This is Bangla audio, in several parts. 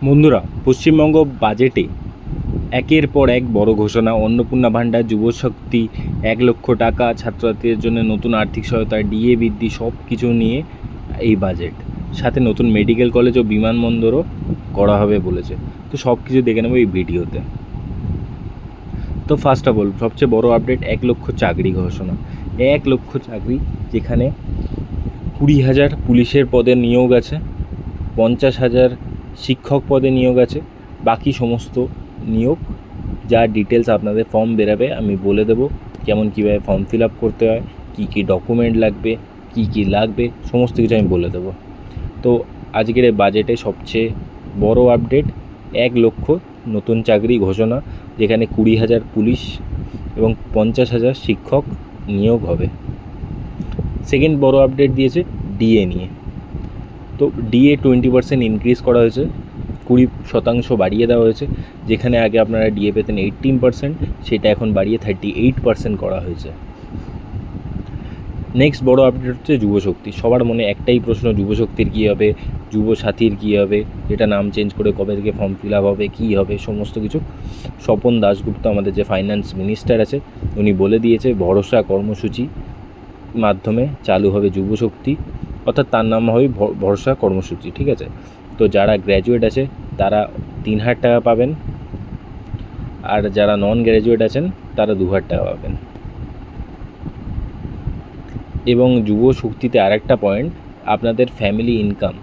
বন্ধুরা, পশ্চিমবঙ্গ বাজেটে একের পর এক বড় ঘোষণা। অন্নপূর্ণা ভাণ্ডার, যুবশক্তি, 1,00,000 টাকা ছাত্রছাত্রীদের জন্য, নতুন আর্থিক সহায়তা, ডিএ বৃদ্ধি, সব কিছু নিয়ে এই বাজেট। সাথে নতুন মেডিকেল কলেজ ও বিমানবন্দরও করা হবে বলেছে। তো সব কিছু দেখে নেবো এই ভিডিওতে। তো ফার্স্ট অফ অল সবচেয়ে বড় আপডেট, 1,00,000 চাকরি ঘোষণা। 1,00,000 চাকরি, যেখানে 20,000 পুলিশের পদে নিয়োগ আছে, 50,000 শিক্ষক পদে নিয়োগ আছে, বাকি সমস্ত নিয়োগ যার ডিটেলস আপনাদের ফর্ম বেরাবে আমি বলে দেবো, কেমন কীভাবে ফর্ম ফিল আপ করতে হয়, কী কী ডকুমেন্ট লাগবে, কী লাগবে, সমস্ত কিছু আমি বলে দেবো। তো আজকের এই বাজেটে সবচেয়ে বড় আপডেট, 1,00,000 নতুন চাকরি ঘোষণা, যেখানে 20,000 পুলিশ এবং 50,000 শিক্ষক নিয়োগ হবে। সেকেন্ড বড় আপডেট দিয়েছে ডিএ নিয়ে। তো ডিএ 20% ইনক্রিজ করা হয়েছে, 20% বাড়িয়ে দেওয়া হয়েছে। যেখানে আগে আপনারা ডিএ পেতেন 18%, সেটা এখন বাড়িয়ে 38% করা হয়েছে। নেক্সট বড় আপডেট হচ্ছে যুবশক্তি। সবার মনে একটাই প্রশ্ন, যুবশক্তির কী হবে, যুবসাথীর কী হবে, যেটা নাম চেঞ্জ করে কবে থেকে ফর্ম ফিল আপ হবে, কী হবে, সমস্ত কিছু স্বপন দাশগুপ্ত আমাদের যে ফাইন্যান্স মিনিস্টার আছে উনি বলে দিয়েছে, ভরসা কর্মসূচি মাধ্যমে চালু হবে যুবশক্তি, অর্থাৎ তার নাম হবে ভরসা কর্মসূচি। ঠিক আছে, তো যারা গ্র্যাজুয়েট আছে তারা 3,000 টাকা পাবেন, আর যারা নন গ্র্যাজুয়েট আছেন তারা 2,000 টাকা পাবেন। এবং যুবশক্তিতে আরেকটা পয়েন্ট, আপনাদের ফ্যামিলি ইনকাম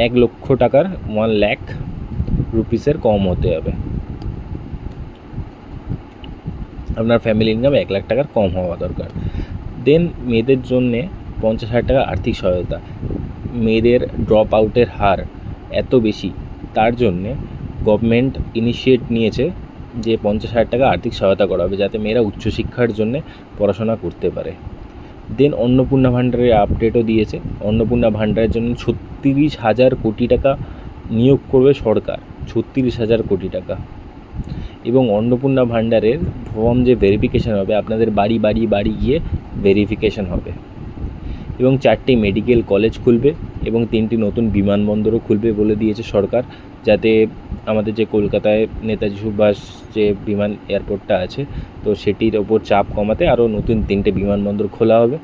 1,00,000 টাকার 1,00,000 রুপিসের কম হতে হবে। আপনার ফ্যামিলি ইনকাম 1,00,000 টাকার কম হওয়া দরকার। দেন মেয়েদের জন্যে 50,000 টাকা আর্থিক সহায়তা। মেয়েদের ড্রপ আউটের হার এত বেশি, তার জন্যে গভর্নমেন্ট ইনিশিয়েট নিয়েছে যে 50,000 টাকা আর্থিক সহায়তা করা হবে, যাতে মেয়েরা উচ্চশিক্ষার জন্যে পড়াশোনা করতে পারে। দেন অন্নপূর্ণা ভাণ্ডারের আপডেটও দিয়েছে। অন্নপূর্ণা ভাণ্ডারের জন্য 36,000 কোটি টাকা নিয়োগ করবে সরকার, 36,000 কোটি টাকা। এবং অন্নপূর্ণা ভাণ্ডারের ফর্ম যে ভেরিফিকেশান হবে, আপনাদের বাড়ি বাড়ি বাড়ি গিয়ে ভেরিফিকেশান হবে। এবং 4টি মেডিকেল কলেজ খুলবে এবং 3টি নতুন বিমানবন্দরও খুলবে বলে দিয়েছে সরকার, যাতে আমাদের যে কলকাতায় নেতাজি সুভাষ যে বিমান এয়ারপোর্টটা আছে, তো সেটির ওপর চাপ কমাতে আরও নতুন 3টে বিমানবন্দর খোলা হবে।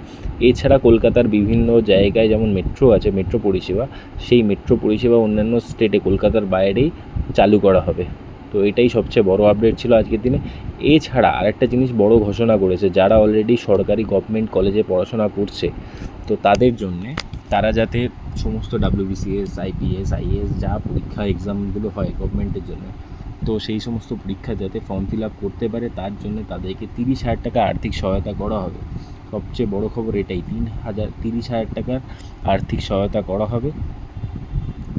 এছাড়া কলকাতার বিভিন্ন জায়গায় যেমন মেট্রো আছে, মেট্রো পরিষেবা, সেই মেট্রো পরিষেবা অন্যান্য স্টেটে কলকাতার বাইরেই চালু করা হবে। তো এটাই সবচেয়ে বড় আপডেট ছিল আজকের দিনে। এছাড়া আরেকটা জিনিস বড় ঘোষণা করেছে, যারা অলরেডি সরকারি গভর্নমেন্ট কলেজে পড়াশোনা করছে, তো তাদের জন্যে তারা যাতে সমস্ত WBCS, IPS, IAS যা পরীক্ষা এক্সামগুলো হয় গভর্নমেন্টের জন্য, তো সেই সমস্ত পরীক্ষা যাতে ফর্ম ফিল আপ করতে পারে, তার জন্য তাদেরকে 30,000 টাকা আর্থিক সহায়তা করা হবে। সবচেয়ে বড় খবর এটাই, 30,000 টাকার আর্থিক সহায়তা করা হবে।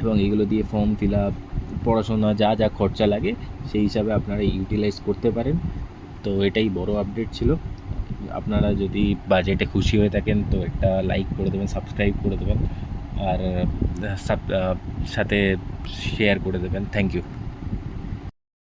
এবং এগুলো দিয়ে ফর্ম ফিল আপ, পড়াশোনা যা যা খরচা লাগে সেই হিসাবে আপনারা ইউটিলাইজ করতে পারেন। তো এটাই বড় আপডেট ছিল। আপনারা যদি বাজেটে খুশি হয়ে থাকেন তো একটা লাইক করে দেবেন, সাবস্ক্রাইব করে দেবেন, আর সাথে শেয়ার করে দেবেন। Thank you.